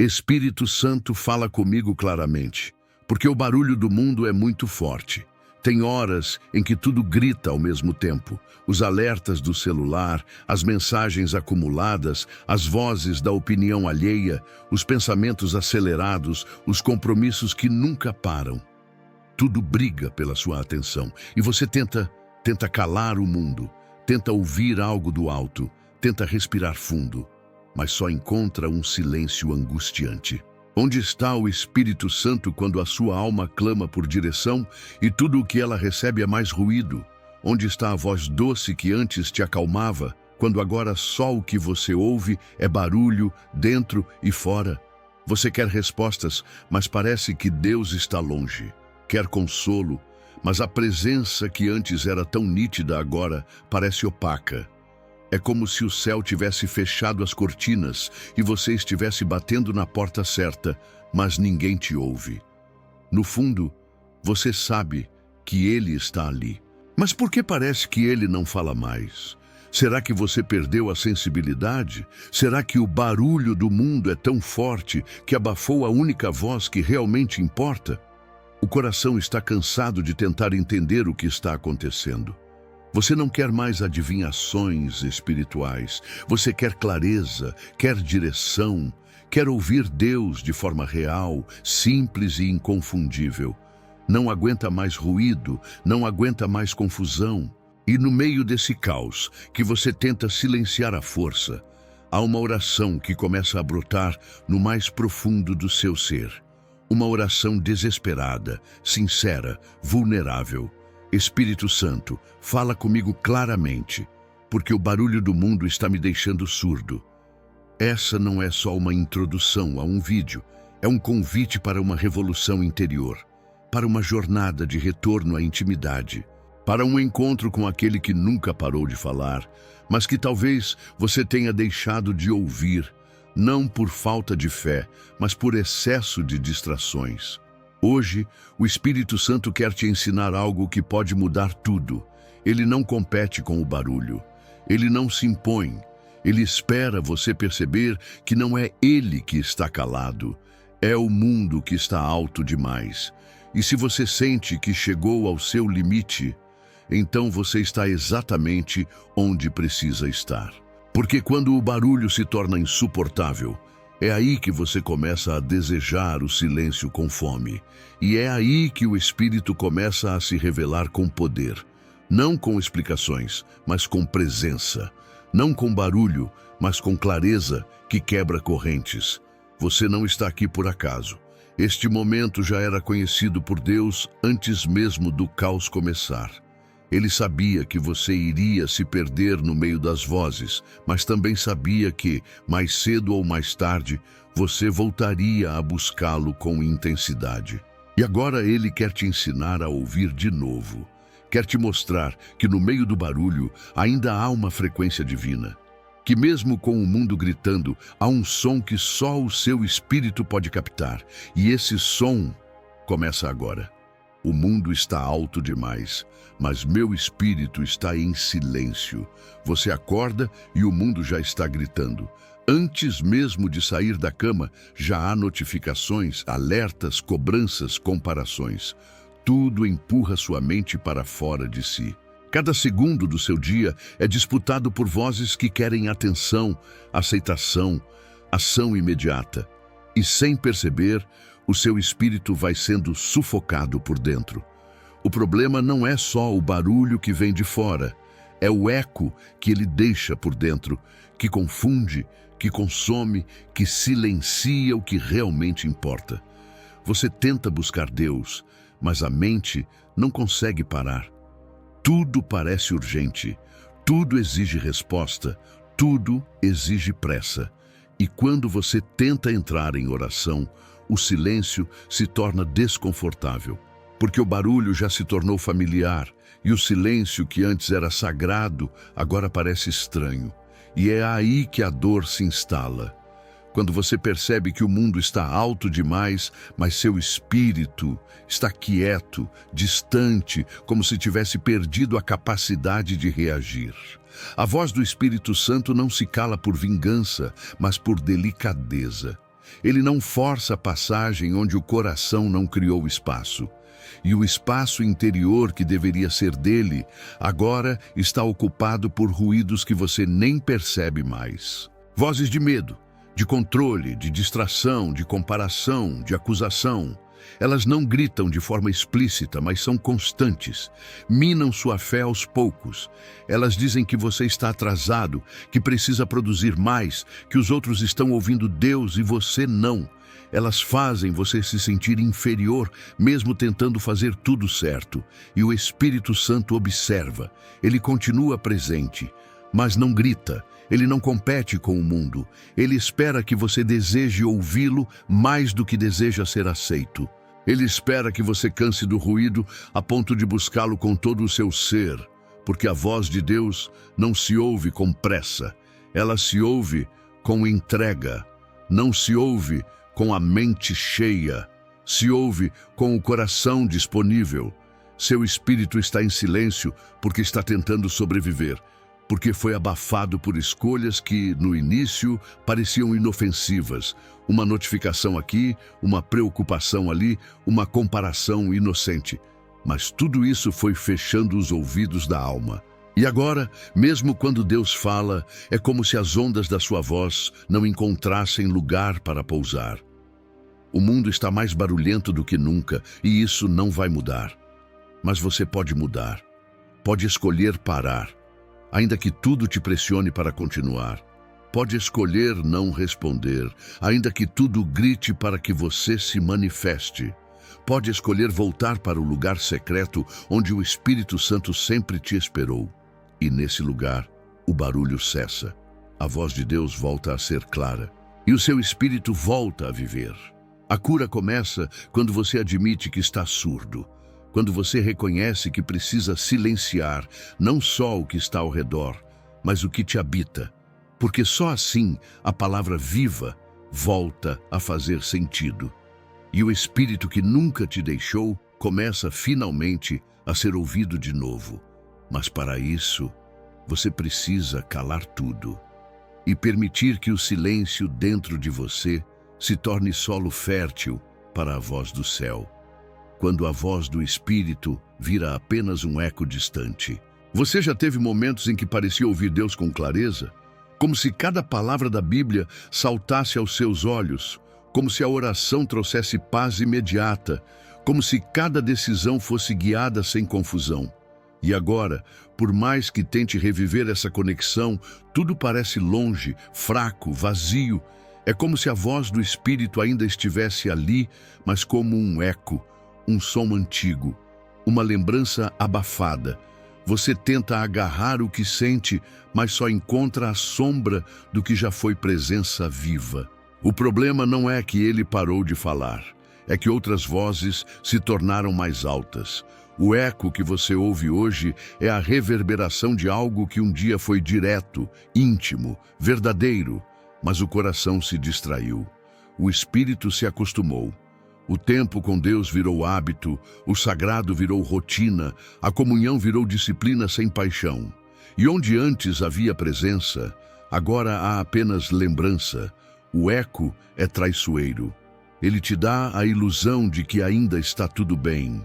Espírito Santo, fala comigo claramente, porque o barulho do mundo é muito forte. Tem horas em que tudo grita ao mesmo tempo. Os alertas do celular, as mensagens acumuladas, as vozes da opinião alheia, os pensamentos acelerados, os compromissos que nunca param. Tudo briga pela sua atenção e você tenta calar o mundo, tenta ouvir algo do alto, tenta respirar fundo, mas só encontra um silêncio angustiante. Onde está o Espírito Santo quando a sua alma clama por direção e tudo o que ela recebe é mais ruído? Onde está a voz doce que antes te acalmava, quando agora só o que você ouve é barulho dentro e fora? Você quer respostas, mas parece que Deus está longe. Quer consolo, mas a presença que antes era tão nítida agora parece opaca. É como se o céu tivesse fechado as cortinas e você estivesse batendo na porta certa, mas ninguém te ouve. No fundo, você sabe que Ele está ali. Mas por que parece que Ele não fala mais? Será que você perdeu a sensibilidade? Será que o barulho do mundo é tão forte que abafou a única voz que realmente importa? O coração está cansado de tentar entender o que está acontecendo. Você não quer mais adivinhações espirituais. Você quer clareza, quer direção, quer ouvir Deus de forma real, simples e inconfundível. Não aguenta mais ruído, não aguenta mais confusão. E no meio desse caos, que você tenta silenciar à força, há uma oração que começa a brotar no mais profundo do seu ser. Uma oração desesperada, sincera, vulnerável. Espírito Santo, fala comigo claramente, porque o barulho do mundo está me deixando surdo. Essa não é só uma introdução a um vídeo, é um convite para uma revolução interior, para uma jornada de retorno à intimidade, para um encontro com aquele que nunca parou de falar, mas que talvez você tenha deixado de ouvir, não por falta de fé, mas por excesso de distrações. Hoje, o Espírito Santo quer te ensinar algo que pode mudar tudo. Ele não compete com o barulho. Ele não se impõe. Ele espera você perceber que não é ele que está calado. É o mundo que está alto demais. E se você sente que chegou ao seu limite, então você está exatamente onde precisa estar. Porque quando o barulho se torna insuportável, é aí que você começa a desejar o silêncio com fome. E é aí que o Espírito começa a se revelar com poder. Não com explicações, mas com presença. Não com barulho, mas com clareza que quebra correntes. Você não está aqui por acaso. Este momento já era conhecido por Deus antes mesmo do caos começar. Ele sabia que você iria se perder no meio das vozes, mas também sabia que, mais cedo ou mais tarde, você voltaria a buscá-lo com intensidade. E agora ele quer te ensinar a ouvir de novo. Quer te mostrar que no meio do barulho ainda há uma frequência divina. Que mesmo com o mundo gritando, há um som que só o seu espírito pode captar. E esse som começa agora. O mundo está alto demais, mas meu espírito está em silêncio. Você acorda e o mundo já está gritando. Antes mesmo de sair da cama, já há notificações, alertas, cobranças, comparações. Tudo empurra sua mente para fora de si. Cada segundo do seu dia é disputado por vozes que querem atenção, aceitação, ação imediata. E sem perceber, o seu espírito vai sendo sufocado por dentro. O problema não é só o barulho que vem de fora, é o eco que ele deixa por dentro, que confunde, que consome, que silencia o que realmente importa. Você tenta buscar Deus, mas a mente não consegue parar. Tudo parece urgente, tudo exige resposta, tudo exige pressa. E quando você tenta entrar em oração, o silêncio se torna desconfortável, porque o barulho já se tornou familiar e o silêncio que antes era sagrado agora parece estranho. E é aí que a dor se instala. Quando você percebe que o mundo está alto demais, mas seu espírito está quieto, distante, como se tivesse perdido a capacidade de reagir. A voz do Espírito Santo não se cala por vingança, mas por delicadeza. Ele não força a passagem onde o coração não criou espaço. E o espaço interior que deveria ser dele, agora está ocupado por ruídos que você nem percebe mais. Vozes de medo, de controle, de distração, de comparação, de acusação. Elas não gritam de forma explícita, mas são constantes. Minam sua fé aos poucos. Elas dizem que você está atrasado, que precisa produzir mais, que os outros estão ouvindo Deus e você não. Elas fazem você se sentir inferior, mesmo tentando fazer tudo certo. E o Espírito Santo observa. Ele continua presente, mas não grita. Ele não compete com o mundo. Ele espera que você deseje ouvi-lo mais do que deseja ser aceito. Ele espera que você canse do ruído a ponto de buscá-lo com todo o seu ser, porque a voz de Deus não se ouve com pressa. Ela se ouve com entrega. Não se ouve com a mente cheia. Se ouve com o coração disponível. Seu espírito está em silêncio porque está tentando sobreviver. Porque foi abafado por escolhas que, no início, pareciam inofensivas. Uma notificação aqui, uma preocupação ali, uma comparação inocente. Mas tudo isso foi fechando os ouvidos da alma. E agora, mesmo quando Deus fala, é como se as ondas da sua voz não encontrassem lugar para pousar. O mundo está mais barulhento do que nunca, e isso não vai mudar. Mas você pode mudar. Pode escolher parar. Ainda que tudo te pressione para continuar. Pode escolher não responder, ainda que tudo grite para que você se manifeste. Pode escolher voltar para o lugar secreto onde o Espírito Santo sempre te esperou. E nesse lugar, o barulho cessa. A voz de Deus volta a ser clara. E o seu espírito volta a viver. A cura começa quando você admite que está surdo. Quando você reconhece que precisa silenciar não só o que está ao redor, mas o que te habita. Porque só assim a palavra viva volta a fazer sentido. E o Espírito que nunca te deixou começa finalmente a ser ouvido de novo. Mas para isso, você precisa calar tudo e permitir que o silêncio dentro de você se torne solo fértil para a voz do céu. Quando a voz do Espírito vira apenas um eco distante. Você já teve momentos em que parecia ouvir Deus com clareza? Como se cada palavra da Bíblia saltasse aos seus olhos, como se a oração trouxesse paz imediata, como se cada decisão fosse guiada sem confusão. E agora, por mais que tente reviver essa conexão, tudo parece longe, fraco, vazio. É como se a voz do Espírito ainda estivesse ali, mas como um eco. Um som antigo, uma lembrança abafada. Você tenta agarrar o que sente, mas só encontra a sombra do que já foi presença viva. O problema não é que ele parou de falar, é que outras vozes se tornaram mais altas. O eco que você ouve hoje é a reverberação de algo que um dia foi direto, íntimo, verdadeiro, mas o coração se distraiu. O espírito se acostumou. O tempo com Deus virou hábito, o sagrado virou rotina, a comunhão virou disciplina sem paixão. E onde antes havia presença, agora há apenas lembrança. O eco é traiçoeiro. Ele te dá a ilusão de que ainda está tudo bem.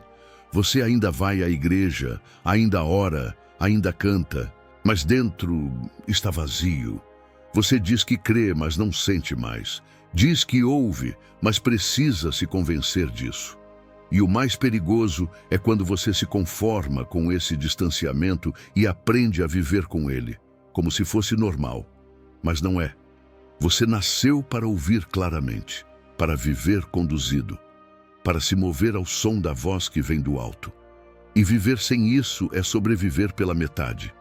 Você ainda vai à igreja, ainda ora, ainda canta, mas dentro está vazio. Você diz que crê, mas não sente mais. Diz que ouve, mas precisa se convencer disso. E o mais perigoso é quando você se conforma com esse distanciamento e aprende a viver com ele, como se fosse normal. Mas não é. Você nasceu para ouvir claramente, para viver conduzido, para se mover ao som da voz que vem do alto. E viver sem isso é sobreviver pela metade.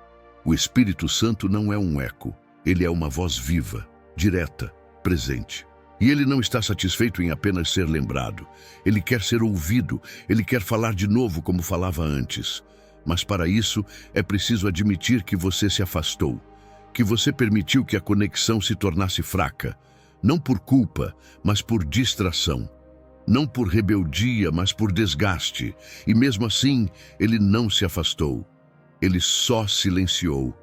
O Espírito Santo não é um eco, ele é uma voz viva, direta, presente. E ele não está satisfeito em apenas ser lembrado. Ele quer ser ouvido, ele quer falar de novo como falava antes. Mas para isso é preciso admitir que você se afastou, que você permitiu que a conexão se tornasse fraca, não por culpa, mas por distração. Não por rebeldia, mas por desgaste. E mesmo assim, ele não se afastou. Ele só silenciou,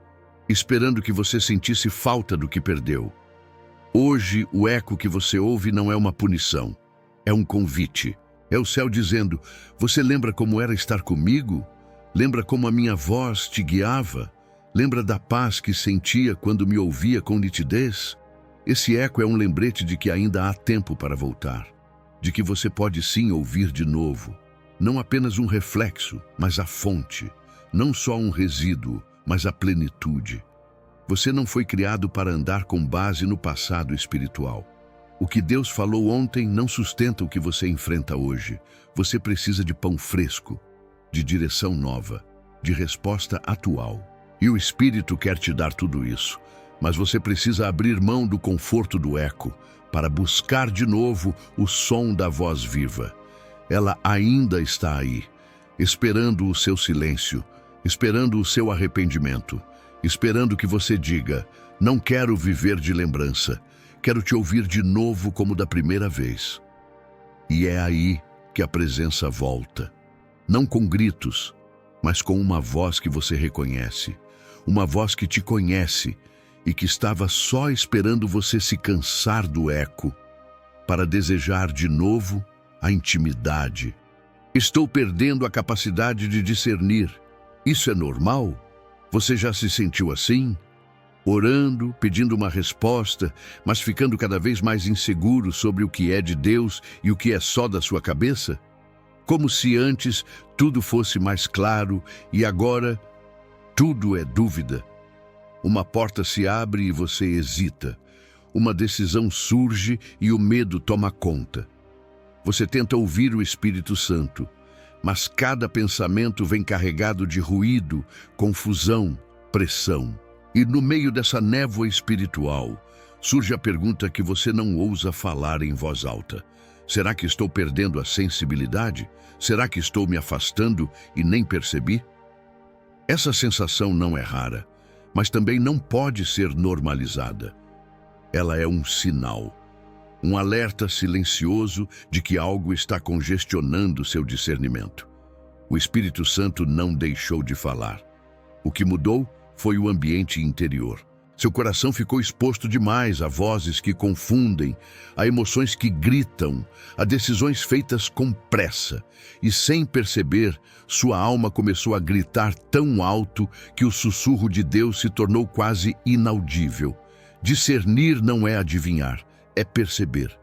esperando que você sentisse falta do que perdeu. Hoje, o eco que você ouve não é uma punição, é um convite. É o céu dizendo: você lembra como era estar comigo? Lembra como a minha voz te guiava? Lembra da paz que sentia quando me ouvia com nitidez? Esse eco é um lembrete de que ainda há tempo para voltar, de que você pode sim ouvir de novo. Não apenas um reflexo, mas a fonte. Não só um resíduo, mas a plenitude. Você não foi criado para andar com base no passado espiritual. O que Deus falou ontem não sustenta o que você enfrenta hoje. Você precisa de pão fresco, de direção nova, de resposta atual. E o Espírito quer te dar tudo isso. Mas você precisa abrir mão do conforto do eco para buscar de novo o som da voz viva. Ela ainda está aí, esperando o seu silêncio, esperando o seu arrependimento, esperando que você diga: não quero viver de lembrança, quero te ouvir de novo como da primeira vez. E é aí que a presença volta, não com gritos, mas com uma voz que você reconhece, uma voz que te conhece e que estava só esperando você se cansar do eco para desejar de novo a intimidade. Estou perdendo a capacidade de discernir. Isso é normal? Você já se sentiu assim? Orando, pedindo uma resposta, mas ficando cada vez mais inseguro sobre o que é de Deus e o que é só da sua cabeça? Como se antes tudo fosse mais claro e agora tudo é dúvida. Uma porta se abre e você hesita. Uma decisão surge e o medo toma conta. Você tenta ouvir o Espírito Santo, mas cada pensamento vem carregado de ruído, confusão, pressão. E no meio dessa névoa espiritual, surge a pergunta que você não ousa falar em voz alta. Será que estou perdendo a sensibilidade? Será que estou me afastando e nem percebi? Essa sensação não é rara, mas também não pode ser normalizada. Ela é um sinal, um alerta silencioso de que algo está congestionando seu discernimento. O Espírito Santo não deixou de falar. O que mudou foi o ambiente interior. Seu coração ficou exposto demais a vozes que confundem, a emoções que gritam, a decisões feitas com pressa. E sem perceber, sua alma começou a gritar tão alto que o sussurro de Deus se tornou quase inaudível. Discernir não é adivinhar, é perceber.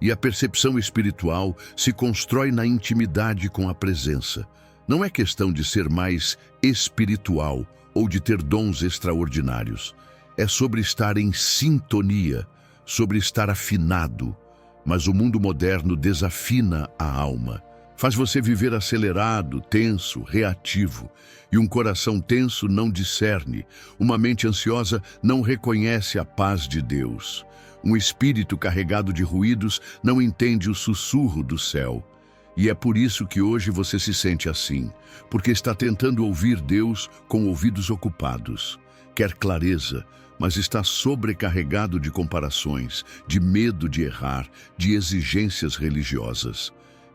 E a percepção espiritual se constrói na intimidade com a presença. Não é questão de ser mais espiritual ou de ter dons extraordinários. É sobre estar em sintonia, sobre estar afinado. Mas o mundo moderno desafina a alma. Faz você viver acelerado, tenso, reativo. E um coração tenso não discerne. Uma mente ansiosa não reconhece a paz de Deus. Um espírito carregado de ruídos não entende o sussurro do céu. E é por isso que hoje você se sente assim, porque está tentando ouvir Deus com ouvidos ocupados. Quer clareza, mas está sobrecarregado de comparações, de medo de errar, de exigências religiosas.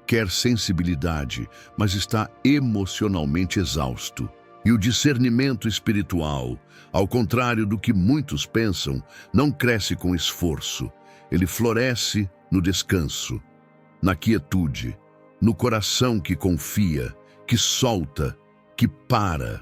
Quer sensibilidade, mas está emocionalmente exausto. E o discernimento espiritual, ao contrário do que muitos pensam, não cresce com esforço. Ele floresce no descanso, na quietude, no coração que confia, que solta, que para.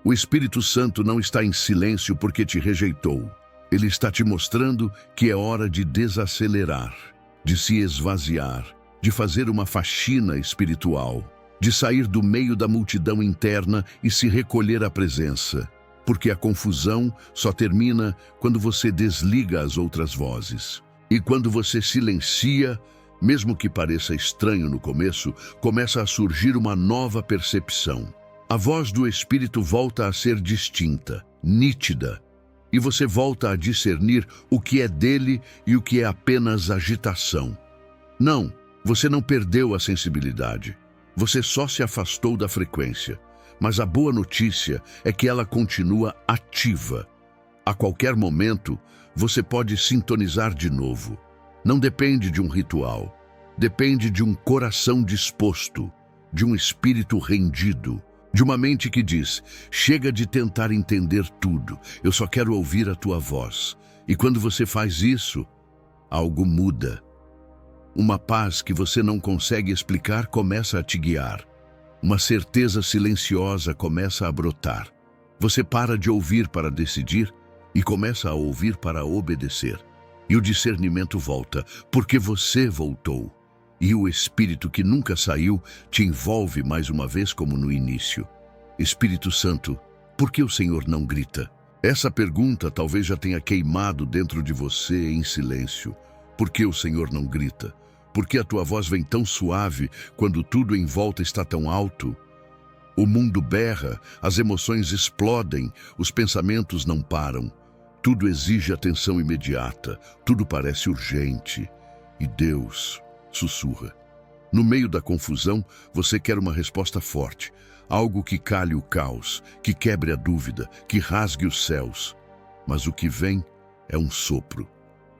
O Espírito Santo não está em silêncio porque te rejeitou. Ele está te mostrando que é hora de desacelerar, de se esvaziar, de fazer uma faxina espiritual, de sair do meio da multidão interna e se recolher à presença. Porque a confusão só termina quando você desliga as outras vozes. E quando você silencia, mesmo que pareça estranho no começo, começa a surgir uma nova percepção. A voz do Espírito volta a ser distinta, nítida, e você volta a discernir o que é dele e o que é apenas agitação. Não, você não perdeu a sensibilidade. Você só se afastou da frequência. Mas a boa notícia é que ela continua ativa. A qualquer momento, você pode sintonizar de novo. Não depende de um ritual. Depende de um coração disposto, de um espírito rendido, de uma mente que diz: chega de tentar entender tudo, eu só quero ouvir a tua voz. E quando você faz isso, Algo muda. Uma paz que você não consegue explicar começa a te guiar. Uma certeza silenciosa começa a brotar. Você para de ouvir para decidir e começa a ouvir para obedecer. E o discernimento volta, porque você voltou. E o Espírito que nunca saiu te envolve mais uma vez como no início. Espírito Santo, por que o Senhor não grita? Essa pergunta talvez já tenha queimado dentro de você em silêncio. Por que o Senhor não grita? Por que a tua voz vem tão suave quando tudo em volta está tão alto? O mundo berra, as emoções explodem, os pensamentos não param. Tudo exige atenção imediata, tudo parece urgente. E Deus sussurra. No meio da confusão, você quer uma resposta forte, algo que cale o caos, que quebre a dúvida, que rasgue os céus. Mas o que vem é um sopro,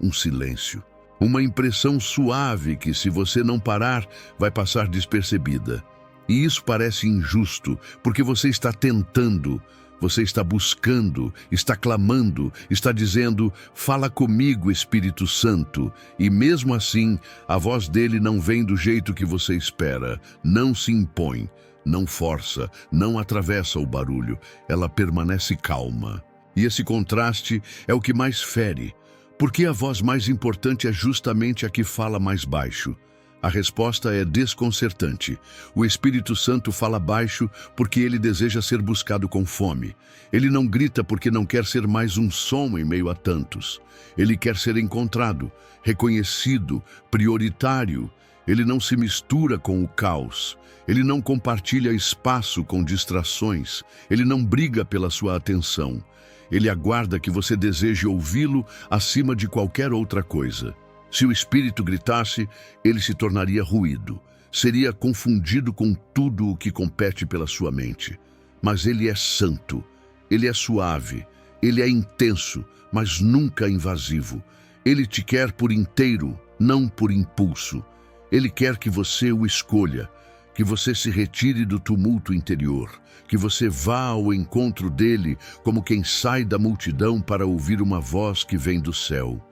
um silêncio, uma impressão suave que, se você não parar, vai passar despercebida. E isso parece injusto, porque você está tentando, você está buscando, está clamando, está dizendo: fala comigo, Espírito Santo. E mesmo assim, a voz dele não vem do jeito que você espera, não se impõe, não força, não atravessa o barulho, ela permanece calma. E esse contraste é o que mais fere, porque a voz mais importante é justamente a que fala mais baixo. A resposta é desconcertante. O Espírito Santo fala baixo porque ele deseja ser buscado com fome. Ele não grita porque não quer ser mais um som em meio a tantos. Ele quer ser encontrado, reconhecido, prioritário. Ele não se mistura com o caos. Ele não compartilha espaço com distrações. Ele não briga pela sua atenção. Ele aguarda que você deseje ouvi-lo acima de qualquer outra coisa. Se o Espírito gritasse, ele se tornaria ruído. Seria confundido com tudo o que compete pela sua mente. Mas ele é santo, ele é suave, ele é intenso, mas nunca invasivo. Ele te quer por inteiro, não por impulso. Ele quer que você o escolha, que você se retire do tumulto interior, que você vá ao encontro dele como quem sai da multidão para ouvir uma voz que vem do céu.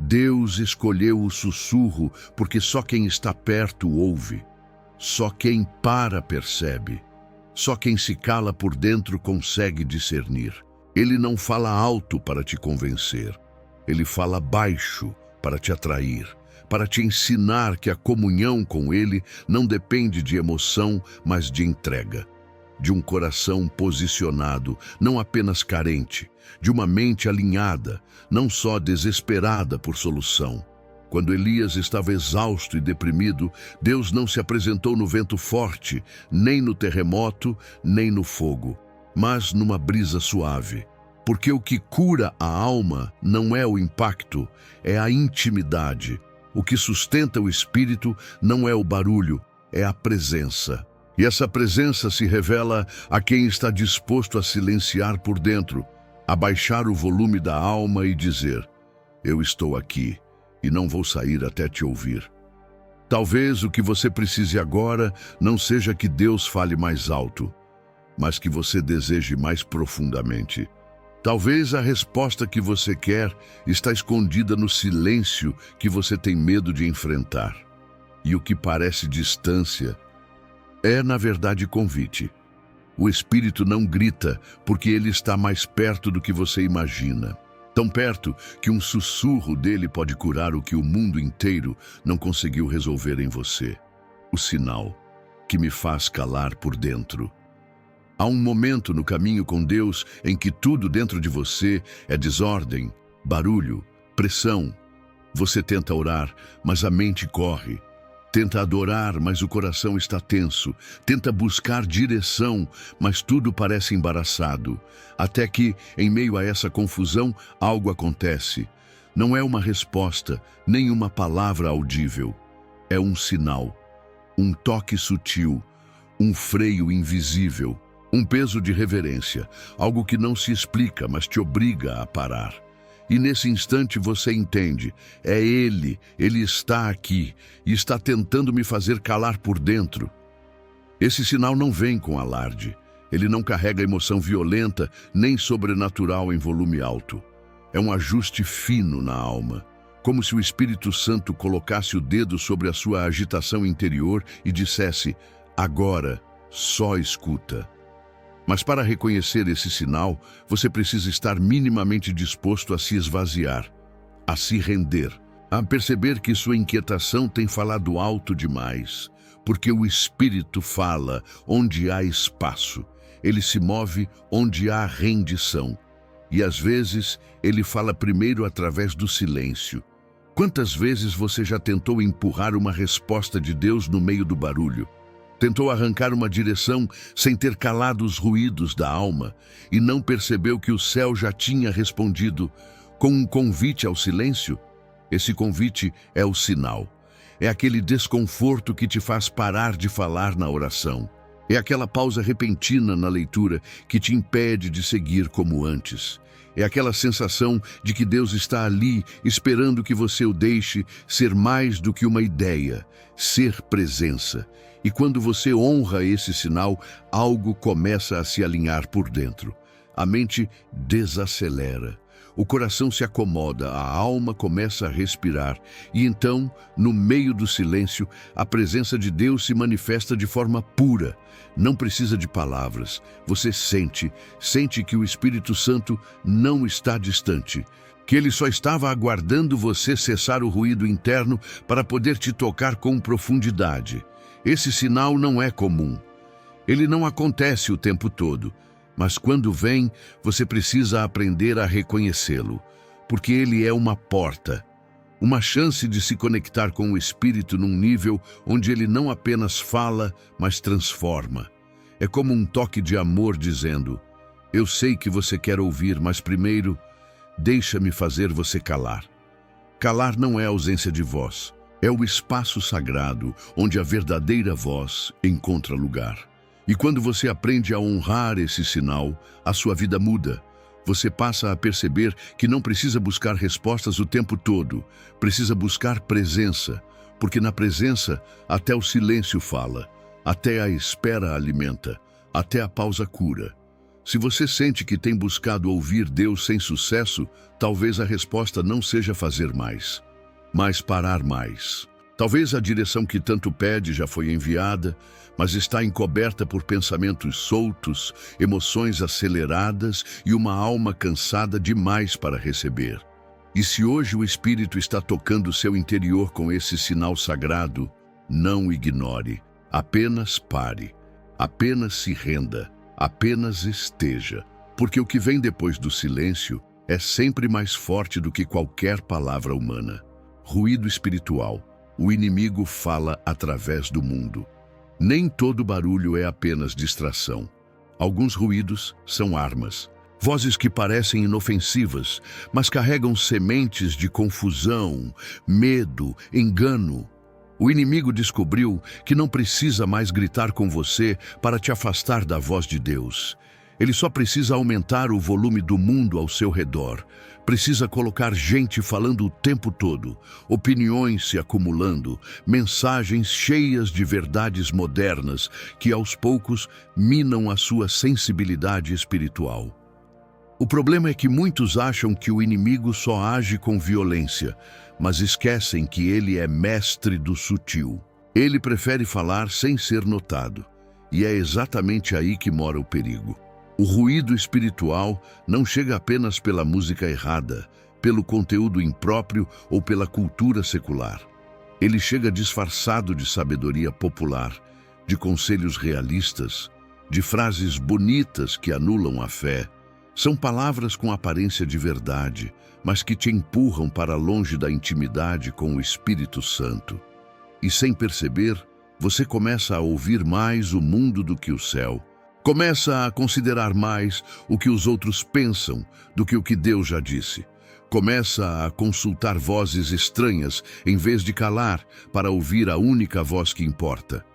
Deus escolheu o sussurro porque só quem está perto ouve. Só quem para percebe. Só quem se cala por dentro consegue discernir. Ele não fala alto para te convencer. Ele fala baixo para te atrair, para te ensinar que a comunhão com ele não depende de emoção, mas de entrega. De um coração posicionado, não apenas carente, de uma mente alinhada, não só desesperada por solução. Quando Elias estava exausto e deprimido, Deus não se apresentou no vento forte, nem no terremoto, nem no fogo, mas numa brisa suave. Porque o que cura a alma não é o impacto, é a intimidade. O que sustenta o espírito não é o barulho, é a presença. E essa presença se revela a quem está disposto a silenciar por dentro, a baixar o volume da alma e dizer: eu estou aqui e não vou sair até te ouvir. Talvez o que você precise agora não seja que Deus fale mais alto, mas que você deseje mais profundamente. Talvez a resposta que você quer está escondida no silêncio que você tem medo de enfrentar. E o que parece distância é, na verdade, convite. O Espírito não grita porque ele está mais perto do que você imagina. Tão perto que um sussurro dele pode curar o que o mundo inteiro não conseguiu resolver em você. O sinal que me faz calar por dentro. Há um momento no caminho com Deus em que tudo dentro de você é desordem, barulho, pressão. Você tenta orar, mas a mente corre. Tenta adorar, mas o coração está tenso. Tenta buscar direção, mas tudo parece embaraçado. Até que, em meio a essa confusão, algo acontece. Não é uma resposta, nem uma palavra audível. É um sinal, um toque sutil, um freio invisível, um peso de reverência, algo que não se explica, mas te obriga a parar. E nesse instante você entende, é Ele está aqui e está tentando me fazer calar por dentro. Esse sinal não vem com alarde, ele não carrega emoção violenta nem sobrenatural em volume alto. É um ajuste fino na alma, como se o Espírito Santo colocasse o dedo sobre a sua agitação interior e dissesse: agora, só escuta. Mas para reconhecer esse sinal, você precisa estar minimamente disposto a se esvaziar, a se render, a perceber que sua inquietação tem falado alto demais, porque o Espírito fala onde há espaço, ele se move onde há rendição. E às vezes, ele fala primeiro através do silêncio. Quantas vezes você já tentou empurrar uma resposta de Deus no meio do barulho? Tentou arrancar uma direção sem ter calado os ruídos da alma e não percebeu que o céu já tinha respondido com um convite ao silêncio? Esse convite é o sinal. É aquele desconforto que te faz parar de falar na oração. É aquela pausa repentina na leitura que te impede de seguir como antes. É aquela sensação de que Deus está ali esperando que você o deixe ser mais do que uma ideia, ser presença. E quando você honra esse sinal, algo começa a se alinhar por dentro. A mente desacelera. O coração se acomoda, a alma começa a respirar e então, no meio do silêncio, a presença de Deus se manifesta de forma pura. Não precisa de palavras. Você sente que o Espírito Santo não está distante, que ele só estava aguardando você cessar o ruído interno para poder te tocar com profundidade. Esse sinal não é comum. Ele não acontece o tempo todo. Mas quando vem, você precisa aprender a reconhecê-lo, porque ele é uma porta, uma chance de se conectar com o Espírito num nível onde ele não apenas fala, mas transforma. É como um toque de amor dizendo: eu sei que você quer ouvir, mas primeiro, deixa-me fazer você calar. Calar não é ausência de voz, é o espaço sagrado onde a verdadeira voz encontra lugar. E quando você aprende a honrar esse sinal, a sua vida muda. Você passa a perceber que não precisa buscar respostas o tempo todo, precisa buscar presença, porque na presença até o silêncio fala, até a espera alimenta, até a pausa cura. Se você sente que tem buscado ouvir Deus sem sucesso, talvez a resposta não seja fazer mais, mas parar mais. Talvez a direção que tanto pede já foi enviada, mas está encoberta por pensamentos soltos, emoções aceleradas e uma alma cansada demais para receber. E se hoje o Espírito está tocando seu interior com esse sinal sagrado, não ignore, apenas pare, apenas se renda, apenas esteja, porque o que vem depois do silêncio é sempre mais forte do que qualquer palavra humana. Ruído espiritual. O inimigo fala através do mundo. Nem todo barulho é apenas distração. Alguns ruídos são armas. Vozes que parecem inofensivas, mas carregam sementes de confusão, medo, engano. O inimigo descobriu que não precisa mais gritar com você para te afastar da voz de Deus. Ele só precisa aumentar o volume do mundo ao seu redor. Precisa colocar gente falando o tempo todo, opiniões se acumulando, mensagens cheias de verdades modernas que aos poucos minam a sua sensibilidade espiritual. O problema é que muitos acham que o inimigo só age com violência, mas esquecem que ele é mestre do sutil. Ele prefere falar sem ser notado, e é exatamente aí que mora o perigo. O ruído espiritual não chega apenas pela música errada, pelo conteúdo impróprio ou pela cultura secular. Ele chega disfarçado de sabedoria popular, de conselhos realistas, de frases bonitas que anulam a fé. São palavras com aparência de verdade, mas que te empurram para longe da intimidade com o Espírito Santo. E sem perceber, você começa a ouvir mais o mundo do que o céu. Começa a considerar mais o que os outros pensam do que o que Deus já disse. Começa a consultar vozes estranhas em vez de calar para ouvir a única voz que importa.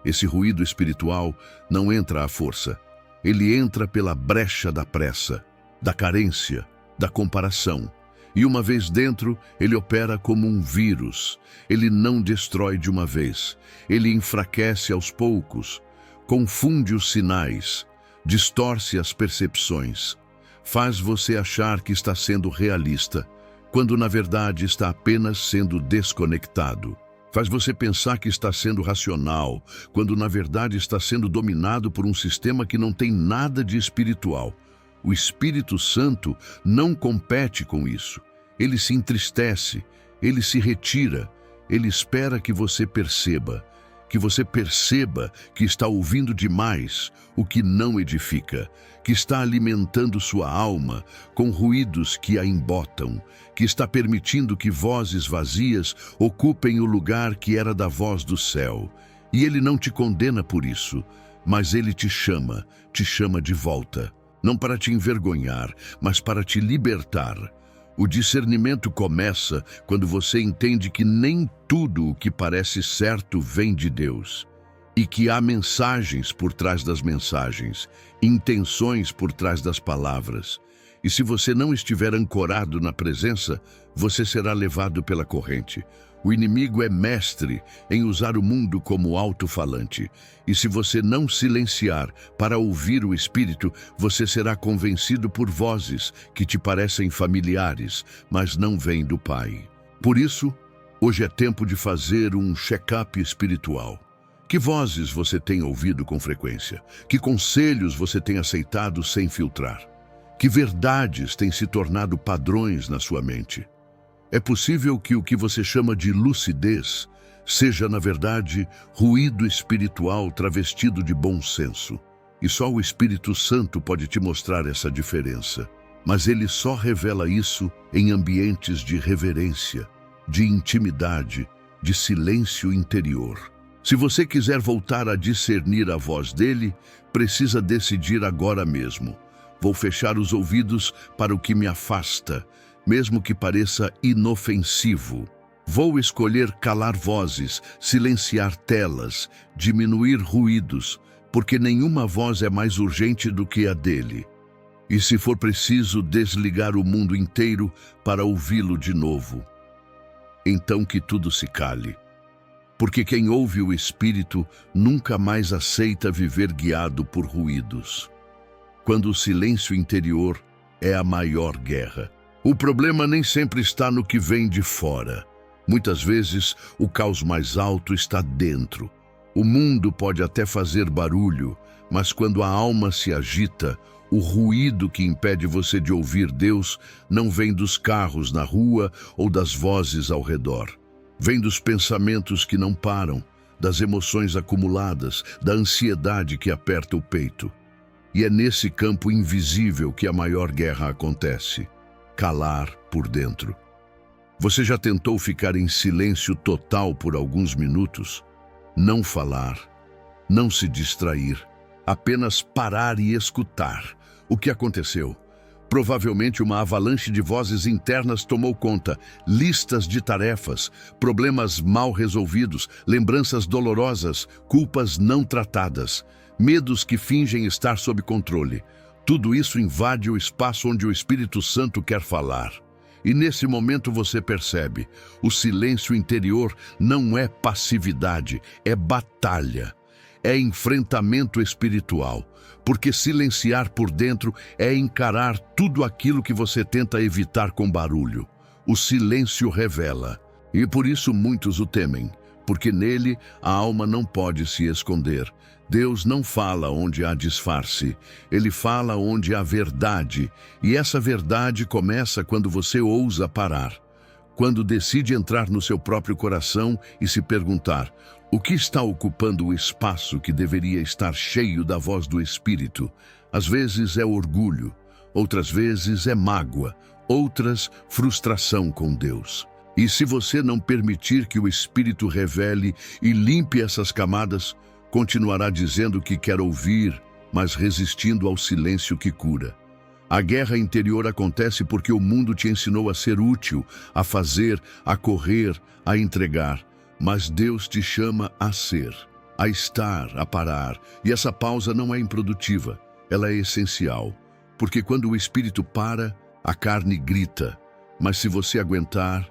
Esse ruído espiritual não entra à força. Ele entra pela brecha da pressa, da carência, da comparação. E uma vez dentro, ele opera como um vírus. Ele não destrói de uma vez. Ele enfraquece aos poucos. Confunde os sinais, distorce as percepções, faz você achar que está sendo realista, quando na verdade está apenas sendo desconectado. Faz você pensar que está sendo racional, quando na verdade está sendo dominado por um sistema que não tem nada de espiritual. O Espírito Santo não compete com isso. Ele se entristece, ele se retira, ele espera que você perceba que está ouvindo demais o que não edifica, que está alimentando sua alma com ruídos que a embotam, que está permitindo que vozes vazias ocupem o lugar que era da voz do céu. E ele não te condena por isso, mas ele te chama de volta, não para te envergonhar, mas para te libertar. O discernimento começa quando você entende que nem tudo o que parece certo vem de Deus, e que há mensagens por trás das mensagens, intenções por trás das palavras. E se você não estiver ancorado na presença, você será levado pela corrente. O inimigo é mestre em usar o mundo como alto-falante. E se você não silenciar para ouvir o Espírito, você será convencido por vozes que te parecem familiares, mas não vêm do Pai. Por isso, hoje é tempo de fazer um check-up espiritual. Que vozes você tem ouvido com frequência? Que conselhos você tem aceitado sem filtrar? Que verdades têm se tornado padrões na sua mente? É possível que o que você chama de lucidez seja, na verdade, ruído espiritual travestido de bom senso. E só o Espírito Santo pode te mostrar essa diferença. Mas ele só revela isso em ambientes de reverência, de intimidade, de silêncio interior. Se você quiser voltar a discernir a voz dele, precisa decidir agora mesmo. Vou fechar os ouvidos para o que me afasta, mesmo que pareça inofensivo. Vou escolher calar vozes, silenciar telas, diminuir ruídos, porque nenhuma voz é mais urgente do que a dele. E se for preciso desligar o mundo inteiro para ouvi-lo de novo, então que tudo se cale. Porque quem ouve o Espírito nunca mais aceita viver guiado por ruídos. Quando o silêncio interior é a maior guerra. O problema nem sempre está no que vem de fora. Muitas vezes, o caos mais alto está dentro. O mundo pode até fazer barulho, mas quando a alma se agita, o ruído que impede você de ouvir Deus não vem dos carros na rua ou das vozes ao redor. Vem dos pensamentos que não param, das emoções acumuladas, da ansiedade que aperta o peito. E é nesse campo invisível que a maior guerra acontece. Calar por dentro. Você já tentou ficar em silêncio total por alguns minutos? Não falar, não se distrair, apenas parar e escutar. O que aconteceu? Provavelmente uma avalanche de vozes internas tomou conta, listas de tarefas, problemas mal resolvidos, lembranças dolorosas, culpas não tratadas, medos que fingem estar sob controle. Tudo isso invade o espaço onde o Espírito Santo quer falar. E nesse momento você percebe, o silêncio interior não é passividade, é batalha, é enfrentamento espiritual. Porque silenciar por dentro é encarar tudo aquilo que você tenta evitar com barulho. O silêncio revela, e por isso muitos o temem, porque nele a alma não pode se esconder. Deus não fala onde há disfarce, ele fala onde há verdade, e essa verdade começa quando você ousa parar, quando decide entrar no seu próprio coração e se perguntar: o que está ocupando o espaço que deveria estar cheio da voz do Espírito? Às vezes é orgulho, outras vezes é mágoa, outras frustração com Deus. E se você não permitir que o Espírito revele e limpe essas camadas, continuará dizendo que quer ouvir, mas resistindo ao silêncio que cura. A guerra interior acontece porque o mundo te ensinou a ser útil, a fazer, a correr, a entregar. Mas Deus te chama a ser, a estar, a parar. E essa pausa não é improdutiva, ela é essencial. Porque quando o Espírito para, a carne grita. Mas se você aguentar,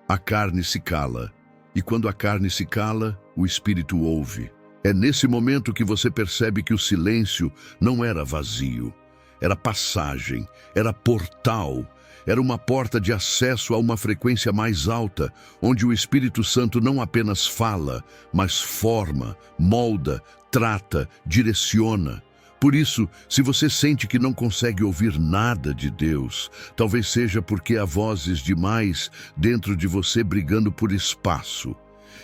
a carne se cala. E quando a carne se cala, o Espírito ouve. É nesse momento que você percebe que o silêncio não era vazio. Era passagem, era portal, era uma porta de acesso a uma frequência mais alta, onde o Espírito Santo não apenas fala, mas forma, molda, trata, direciona. Por isso, se você sente que não consegue ouvir nada de Deus, talvez seja porque há vozes demais dentro de você brigando por espaço.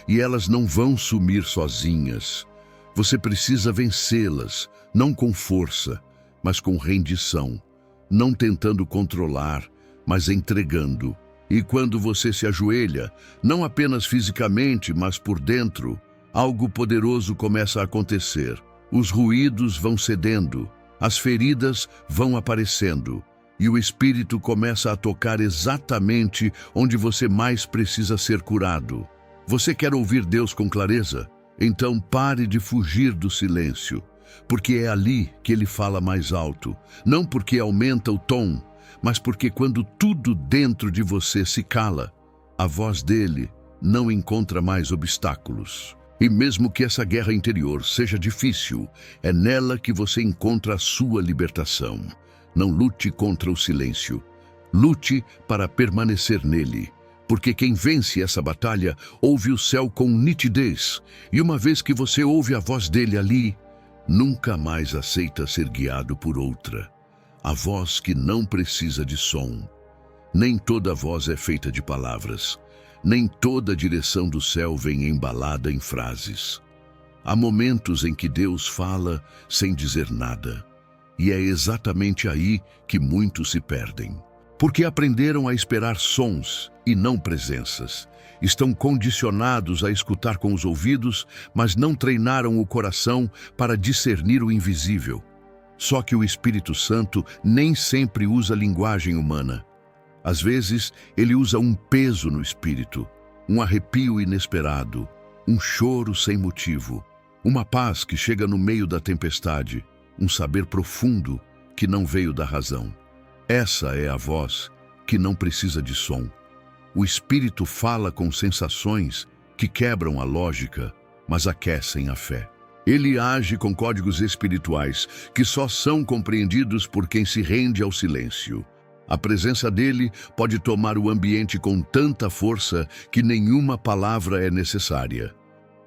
E elas não vão sumir sozinhas. Você precisa vencê-las, não com força, mas com rendição. Não tentando controlar, mas entregando. E quando você se ajoelha, não apenas fisicamente, mas por dentro, algo poderoso começa a acontecer. Os ruídos vão cedendo, as feridas vão aparecendo, e o Espírito começa a tocar exatamente onde você mais precisa ser curado. Você quer ouvir Deus com clareza? Então pare de fugir do silêncio, porque é ali que Ele fala mais alto. Não porque aumenta o tom, mas porque quando tudo dentro de você se cala, a voz dele não encontra mais obstáculos. E mesmo que essa guerra interior seja difícil, é nela que você encontra a sua libertação. Não lute contra o silêncio. Lute para permanecer nele. Porque quem vence essa batalha ouve o céu com nitidez. E uma vez que você ouve a voz dele ali, nunca mais aceita ser guiado por outra. A voz que não precisa de som. Nem toda voz é feita de palavras. Nem toda a direção do céu vem embalada em frases. Há momentos em que Deus fala sem dizer nada. E é exatamente aí que muitos se perdem. Porque aprenderam a esperar sons e não presenças. Estão condicionados a escutar com os ouvidos, mas não treinaram o coração para discernir o invisível. Só que o Espírito Santo nem sempre usa linguagem humana. Às vezes, ele usa um peso no espírito, um arrepio inesperado, um choro sem motivo, uma paz que chega no meio da tempestade, um saber profundo que não veio da razão. Essa é a voz que não precisa de som. O Espírito fala com sensações que quebram a lógica, mas aquecem a fé. Ele age com códigos espirituais que só são compreendidos por quem se rende ao silêncio. A presença dele pode tomar o ambiente com tanta força que nenhuma palavra é necessária.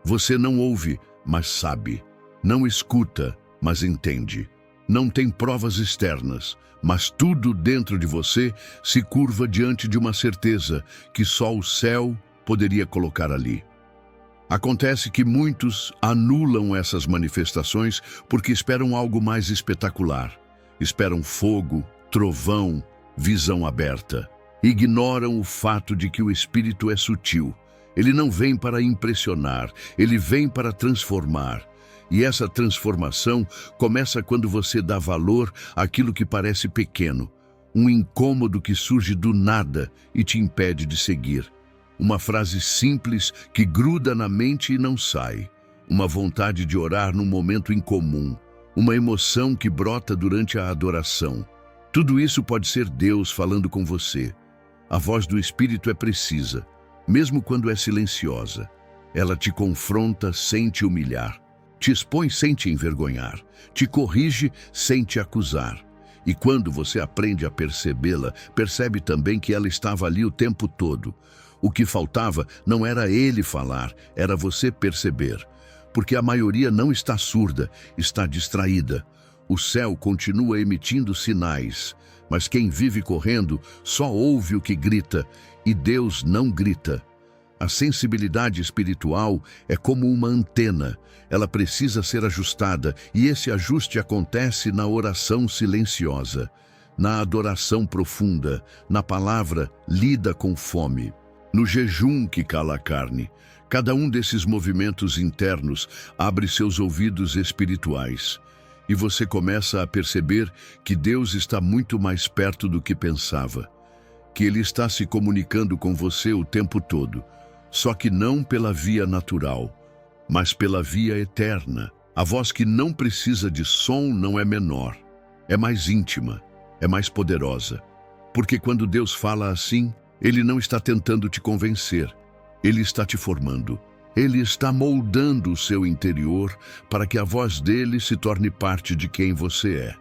Você não ouve, mas sabe. Não escuta, mas entende. Não tem provas externas, mas tudo dentro de você se curva diante de uma certeza que só o céu poderia colocar ali. Acontece que muitos anulam essas manifestações porque esperam algo mais espetacular. Esperam fogo, trovão, visão aberta. Ignoram o fato de que o Espírito é sutil. Ele não vem para impressionar, ele vem para transformar. E essa transformação começa quando você dá valor àquilo que parece pequeno, um incômodo que surge do nada e te impede de seguir. Uma frase simples que gruda na mente e não sai. Uma vontade de orar num momento incomum. Uma emoção que brota durante a adoração. Tudo isso pode ser Deus falando com você. A voz do Espírito é precisa, mesmo quando é silenciosa. Ela te confronta sem te humilhar, te expõe sem te envergonhar, te corrige sem te acusar. E quando você aprende a percebê-la, percebe também que ela estava ali o tempo todo. O que faltava não era ele falar, era você perceber. Porque a maioria não está surda, está distraída. O céu continua emitindo sinais, mas quem vive correndo só ouve o que grita, e Deus não grita. A sensibilidade espiritual é como uma antena. Ela precisa ser ajustada, e esse ajuste acontece na oração silenciosa, na adoração profunda, na palavra lida com fome, no jejum que cala a carne. Cada um desses movimentos internos abre seus ouvidos espirituais. E você começa a perceber que Deus está muito mais perto do que pensava. Que Ele está se comunicando com você o tempo todo. Só que não pela via natural, mas pela via eterna. A voz que não precisa de som não é menor. É mais íntima, é mais poderosa. Porque quando Deus fala assim, Ele não está tentando te convencer. Ele está te formando. Ele está moldando o seu interior para que a voz dele se torne parte de quem você é.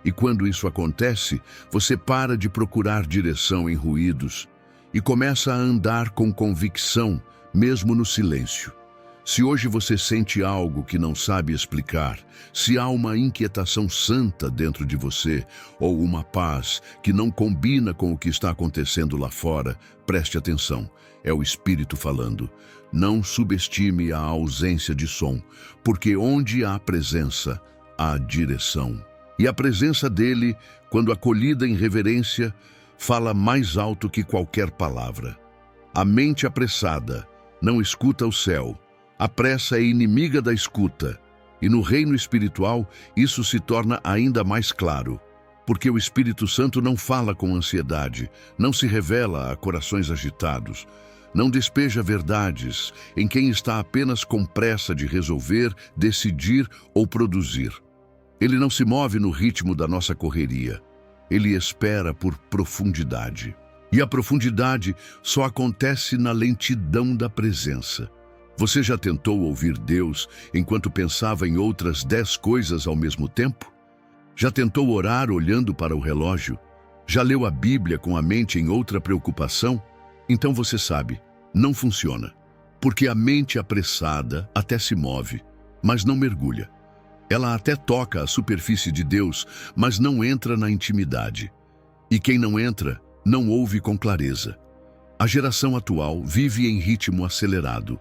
E quando isso acontece, você para de procurar direção em ruídos e começa a andar com convicção, mesmo no silêncio. Se hoje você sente algo que não sabe explicar, se há uma inquietação santa dentro de você, ou uma paz que não combina com o que está acontecendo lá fora, preste atenção, é o Espírito falando. Não subestime a ausência de som, porque onde há presença, há direção. E a presença dele, quando acolhida em reverência, fala mais alto que qualquer palavra. A mente apressada não escuta o céu. A pressa é inimiga da escuta, e no reino espiritual isso se torna ainda mais claro, porque o Espírito Santo não fala com ansiedade, não se revela a corações agitados, não despeja verdades em quem está apenas com pressa de resolver, decidir ou produzir. Ele não se move no ritmo da nossa correria, ele espera por profundidade. E a profundidade só acontece na lentidão da presença. Você já tentou ouvir Deus enquanto pensava em outras 10 coisas ao mesmo tempo? Já tentou orar olhando para o relógio? Já leu a Bíblia com a mente em outra preocupação? Então você sabe, não funciona. Porque a mente apressada até se move, mas não mergulha. Ela até toca a superfície de Deus, mas não entra na intimidade. E quem não entra, não ouve com clareza. A geração atual vive em ritmo acelerado.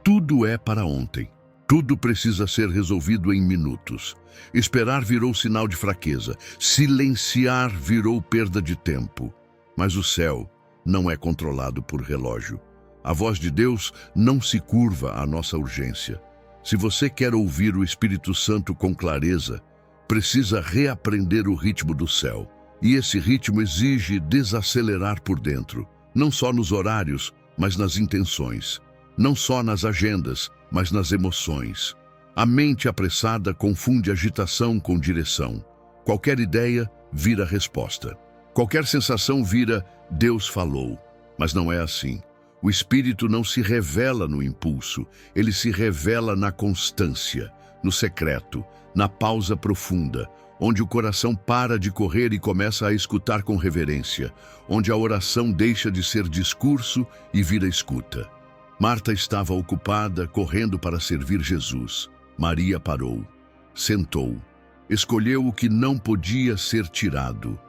Tudo é para ontem. Tudo precisa ser resolvido em minutos. Esperar virou sinal de fraqueza. Silenciar virou perda de tempo. Mas o céu não é controlado por relógio. A voz de Deus não se curva à nossa urgência. Se você quer ouvir o Espírito Santo com clareza, precisa reaprender o ritmo do céu. E esse ritmo exige desacelerar por dentro, não só nos horários, mas nas intenções. Não só nas agendas, mas nas emoções. A mente apressada confunde agitação com direção. Qualquer ideia vira resposta. Qualquer sensação vira Deus falou. Mas não é assim. O Espírito não se revela no impulso, ele se revela na constância, no secreto, na pausa profunda, onde o coração para de correr e começa a escutar com reverência, onde a oração deixa de ser discurso e vira escuta. Marta estava ocupada, correndo para servir Jesus. Maria parou, sentou, escolheu o que não podia ser tirado.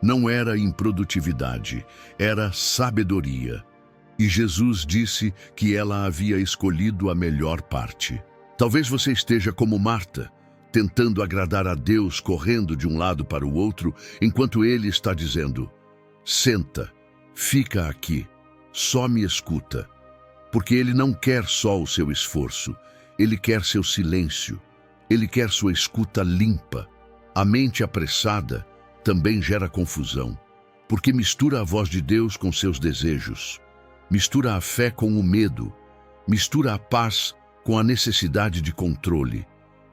Não era improdutividade, era sabedoria. E Jesus disse que ela havia escolhido a melhor parte. Talvez você esteja como Marta, tentando agradar a Deus, correndo de um lado para o outro, enquanto Ele está dizendo: senta, fica aqui, só me escuta. Porque Ele não quer só o seu esforço, Ele quer seu silêncio, Ele quer sua escuta limpa. A mente apressada também gera confusão, porque mistura a voz de Deus com seus desejos, mistura a fé com o medo, mistura a paz com a necessidade de controle,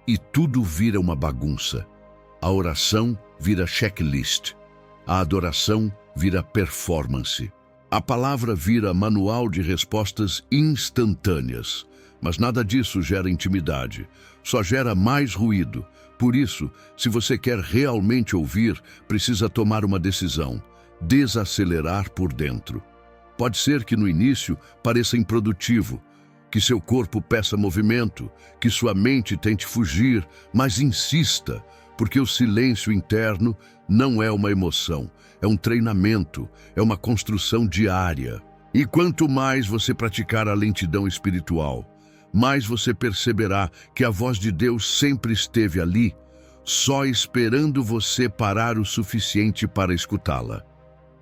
e tudo vira uma bagunça. A oração vira checklist, a adoração vira performance. A palavra vira manual de respostas instantâneas, mas nada disso gera intimidade, só gera mais ruído. Por isso, se você quer realmente ouvir, precisa tomar uma decisão, desacelerar por dentro. Pode ser que no início pareça improdutivo, que seu corpo peça movimento, que sua mente tente fugir, mas insista, porque o silêncio interno não é uma emoção, é um treinamento, é uma construção diária. E quanto mais você praticar a lentidão espiritual, mais você perceberá que a voz de Deus sempre esteve ali, só esperando você parar o suficiente para escutá-la.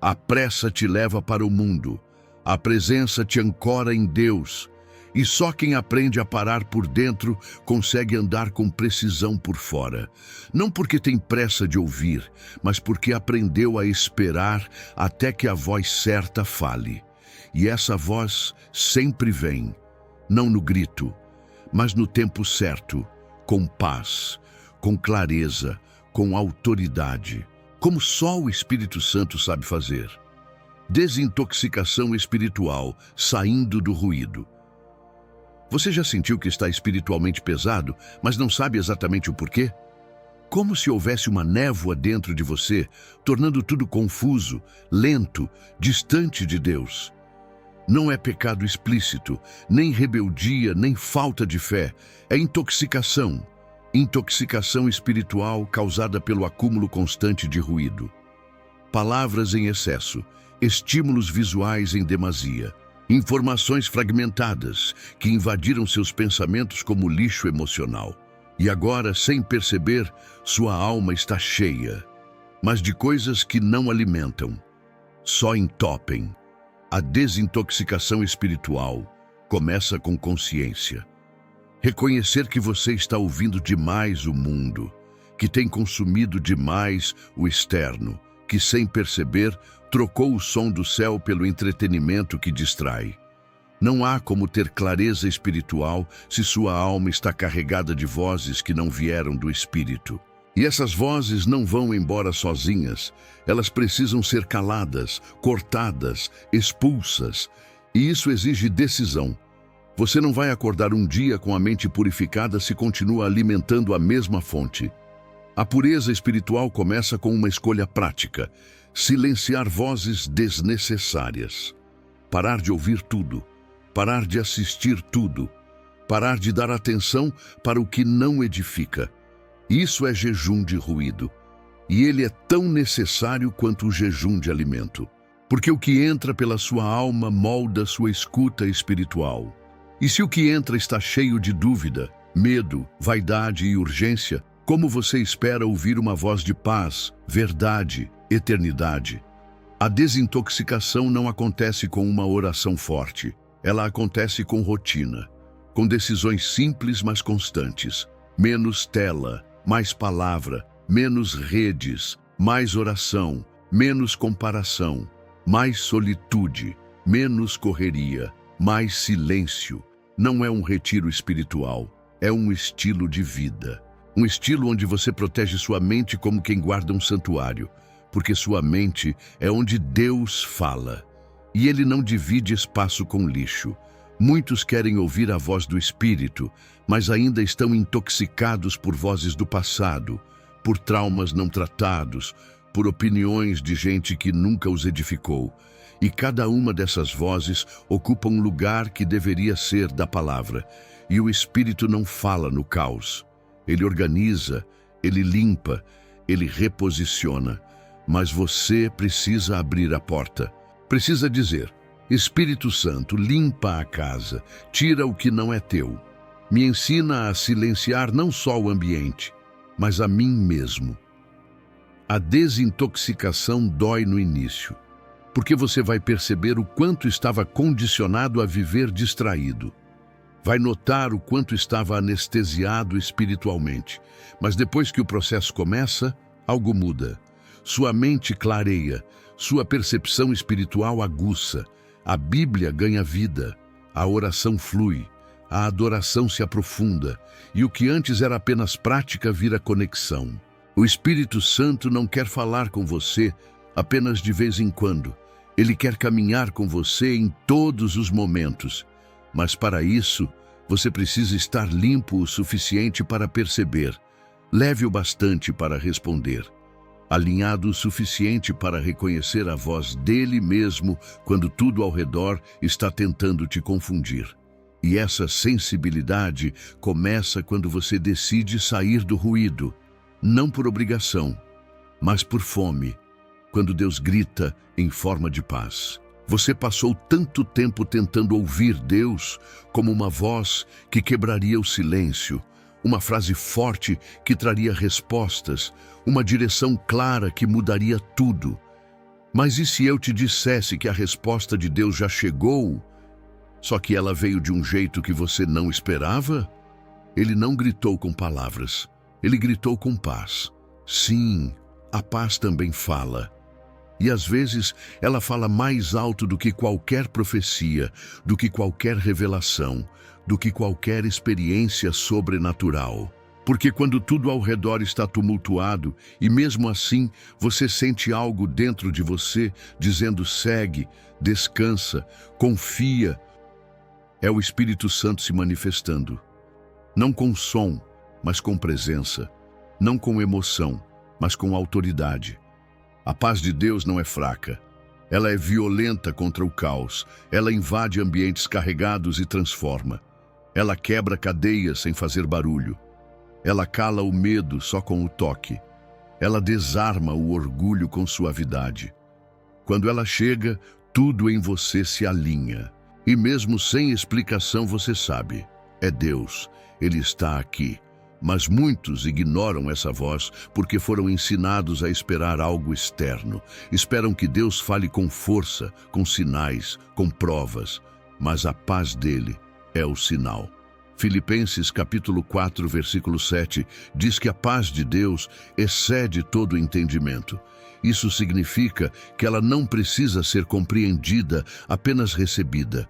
A pressa te leva para o mundo, a presença te ancora em Deus, e só quem aprende a parar por dentro consegue andar com precisão por fora. Não porque tem pressa de ouvir, mas porque aprendeu a esperar até que a voz certa fale. E essa voz sempre vem, não no grito, mas no tempo certo, com paz, com clareza, com autoridade, como só o Espírito Santo sabe fazer. Desintoxicação espiritual, saindo do ruído. Você já sentiu que está espiritualmente pesado, mas não sabe exatamente o porquê? como se houvesse uma névoa dentro de você, tornando tudo confuso, lento, distante de Deus. Não é pecado explícito, nem rebeldia, nem falta de fé. É intoxicação. Intoxicação espiritual causada pelo acúmulo constante de ruído. Palavras em excesso, estímulos visuais em demasia, informações fragmentadas que invadiram seus pensamentos como lixo emocional. E agora, sem perceber, sua alma está cheia, mas de coisas que não alimentam, só entopem. A desintoxicação espiritual começa com consciência. Reconhecer que você está ouvindo demais o mundo, que tem consumido demais o externo, que sem perceber trocou o som do céu pelo entretenimento que distrai. Não há como ter clareza espiritual se sua alma está carregada de vozes que não vieram do Espírito. E essas vozes não vão embora sozinhas, elas precisam ser caladas, cortadas, expulsas. E isso exige decisão. Você não vai acordar um dia com a mente purificada se continua alimentando a mesma fonte. A pureza espiritual começa com uma escolha prática: silenciar vozes desnecessárias. Parar de ouvir tudo, parar de assistir tudo, parar de dar atenção para o que não edifica. Isso é jejum de ruído. E ele é tão necessário quanto o jejum de alimento. Porque o que entra pela sua alma molda sua escuta espiritual. E se o que entra está cheio de dúvida, medo, vaidade e urgência, como você espera ouvir uma voz de paz, verdade, eternidade? A desintoxicação não acontece com uma oração forte. Ela acontece com rotina, com decisões simples mas constantes. Menos tela, mais palavra, menos redes, mais oração, menos comparação, mais solitude, menos correria, mais silêncio. Não é um retiro espiritual, é um estilo de vida. Um estilo onde você protege sua mente como quem guarda um santuário, porque sua mente é onde Deus fala. E Ele não divide espaço com lixo. Muitos querem ouvir a voz do Espírito, mas ainda estão intoxicados por vozes do passado, por traumas não tratados, por opiniões de gente que nunca os edificou. E cada uma dessas vozes ocupa um lugar que deveria ser da palavra. E o Espírito não fala no caos. Ele organiza, ele limpa, ele reposiciona. Mas você precisa abrir a porta. Precisa dizer: Espírito Santo, limpa a casa, tira o que não é teu. Me ensina a silenciar não só o ambiente, mas a mim mesmo. A desintoxicação dói no início, porque você vai perceber o quanto estava condicionado a viver distraído. Vai notar o quanto estava anestesiado espiritualmente. Mas depois que o processo começa, algo muda. Sua mente clareia, sua percepção espiritual aguça. A Bíblia ganha vida, a oração flui, a adoração se aprofunda, e o que antes era apenas prática vira conexão. O Espírito Santo não quer falar com você apenas de vez em quando. Ele quer caminhar com você em todos os momentos. Mas para isso, você precisa estar limpo o suficiente para perceber, leve o bastante para responder, alinhado o suficiente para reconhecer a voz dele mesmo quando tudo ao redor está tentando te confundir. E essa sensibilidade começa quando você decide sair do ruído, não por obrigação, mas por fome, quando Deus grita em forma de paz. Você passou tanto tempo tentando ouvir Deus como uma voz que quebraria o silêncio, uma frase forte que traria respostas, uma direção clara que mudaria tudo. Mas e se eu te dissesse que a resposta de Deus já chegou, só que ela veio de um jeito que você não esperava? Ele não gritou com palavras, ele gritou com paz. Sim, a paz também fala. E às vezes ela fala mais alto do que qualquer profecia, do que qualquer revelação, do que qualquer experiência sobrenatural. Porque quando tudo ao redor está tumultuado, e mesmo assim você sente algo dentro de você dizendo: segue, descansa, confia, é o Espírito Santo se manifestando. Não com som, mas com presença. não com emoção, mas com autoridade. A paz de Deus não é fraca. Ela é violenta contra o caos. Ela invade ambientes carregados e transforma. Ela quebra cadeias sem fazer barulho. Ela cala o medo só com o toque. Ela desarma o orgulho com suavidade. Quando ela chega, tudo em você se alinha. E mesmo sem explicação você sabe, é Deus, Ele está aqui. Mas muitos ignoram essa voz porque foram ensinados a esperar algo externo. Esperam que Deus fale com força, com sinais, com provas. Mas a paz dele é o sinal. Filipenses capítulo 4, versículo 7, diz que a paz de Deus excede todo o entendimento. Isso significa que ela não precisa ser compreendida, apenas recebida.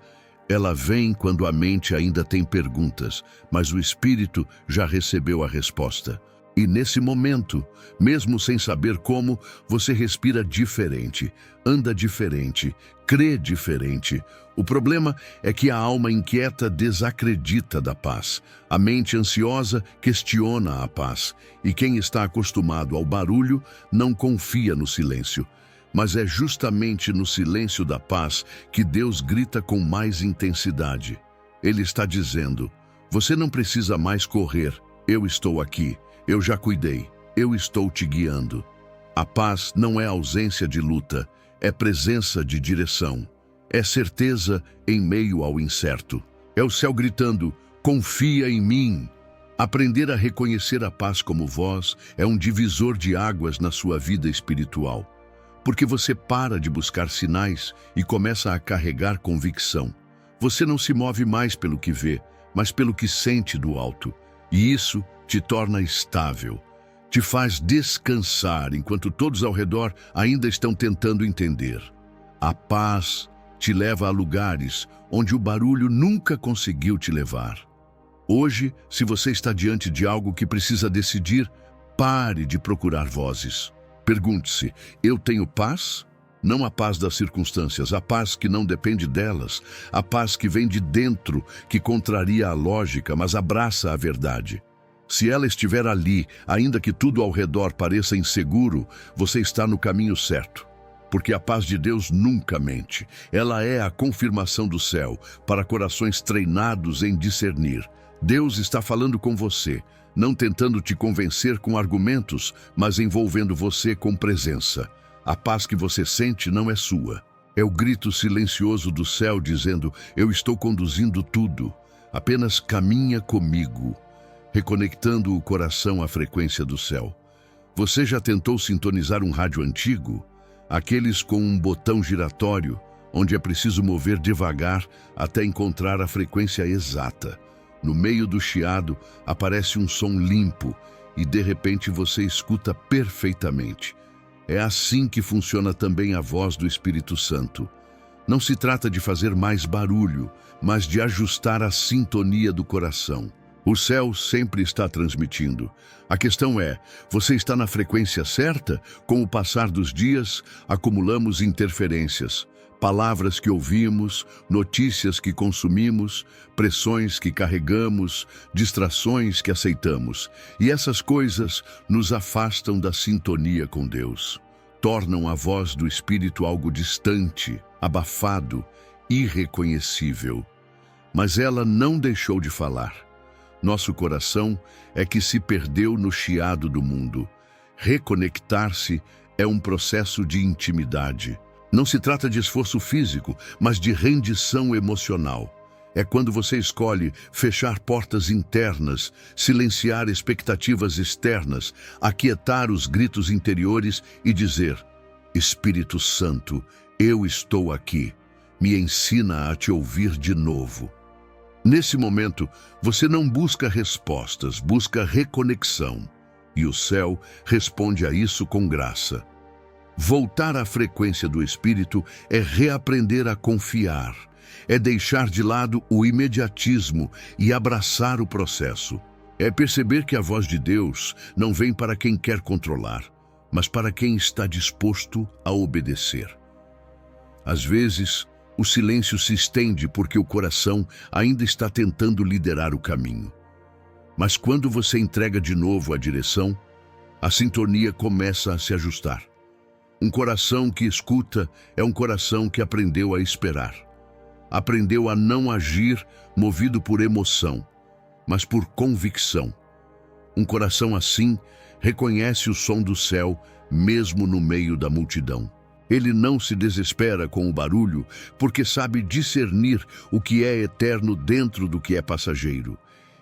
Ela vem quando a mente ainda tem perguntas, mas o espírito já recebeu a resposta. E nesse momento, mesmo sem saber como, você respira diferente, anda diferente, crê diferente. O problema é que a alma inquieta desacredita da paz. A mente ansiosa questiona a paz. E quem está acostumado ao barulho não confia no silêncio. Mas é justamente no silêncio da paz que Deus grita com mais intensidade. Ele está dizendo: você não precisa mais correr, eu estou aqui, eu já cuidei, eu estou te guiando. A paz não é ausência de luta, é presença de direção. É certeza em meio ao incerto. É o céu gritando: confia em mim. Aprender a reconhecer a paz como voz é um divisor de águas na sua vida espiritual. Porque você para de buscar sinais e começa a carregar convicção. Você não se move mais pelo que vê, mas pelo que sente do alto. E isso te torna estável. Te faz descansar enquanto todos ao redor ainda estão tentando entender. A paz te leva a lugares onde o barulho nunca conseguiu te levar. Hoje, se você está diante de algo que precisa decidir, pare de procurar vozes. Pergunte-se: eu tenho paz? Não a paz das circunstâncias, a paz que não depende delas, a paz que vem de dentro, que contraria a lógica, mas abraça a verdade. Se ela estiver ali, ainda que tudo ao redor pareça inseguro, você está no caminho certo. Porque a paz de Deus nunca mente. Ela é a confirmação do céu para corações treinados em discernir. Deus está falando com você, não tentando te convencer com argumentos, mas envolvendo você com presença. A paz que você sente não é sua. É o grito silencioso do céu dizendo: eu estou conduzindo tudo. Apenas caminha comigo. Reconectando o coração à frequência do céu. Você já tentou sintonizar um rádio antigo? Aqueles com um botão giratório, onde é preciso mover devagar até encontrar a frequência exata. No meio do chiado, aparece um som limpo e, de repente, você escuta perfeitamente. É assim que funciona também a voz do Espírito Santo. Não se trata de fazer mais barulho, mas de ajustar a sintonia do coração. O céu sempre está transmitindo. A questão é: você está na frequência certa? Com o passar dos dias, acumulamos interferências. Palavras que ouvimos, notícias que consumimos, pressões que carregamos, distrações que aceitamos. E essas coisas nos afastam da sintonia com Deus. Tornam a voz do Espírito algo distante, abafado, irreconhecível. Mas ela não deixou de falar. Nosso coração é que se perdeu no chiado do mundo. Reconectar-se é um processo de intimidade. Não se trata de esforço físico, mas de rendição emocional. É quando você escolhe fechar portas internas, silenciar expectativas externas, aquietar os gritos interiores e dizer: Espírito Santo, eu estou aqui. Me ensina a te ouvir de novo. Nesse momento, você não busca respostas, busca reconexão. E o céu responde a isso com graça. Voltar à frequência do Espírito é reaprender a confiar, é deixar de lado o imediatismo e abraçar o processo. É perceber que a voz de Deus não vem para quem quer controlar, mas para quem está disposto a obedecer. Às vezes, o silêncio se estende porque o coração ainda está tentando liderar o caminho. Mas quando você entrega de novo a direção, A sintonia começa a se ajustar. Um coração que escuta é um coração que aprendeu a esperar. Aprendeu a não agir movido por emoção, mas por convicção. Um coração assim reconhece o som do céu mesmo no meio da multidão. Ele não se desespera com o barulho porque sabe discernir o que é eterno dentro do que é passageiro.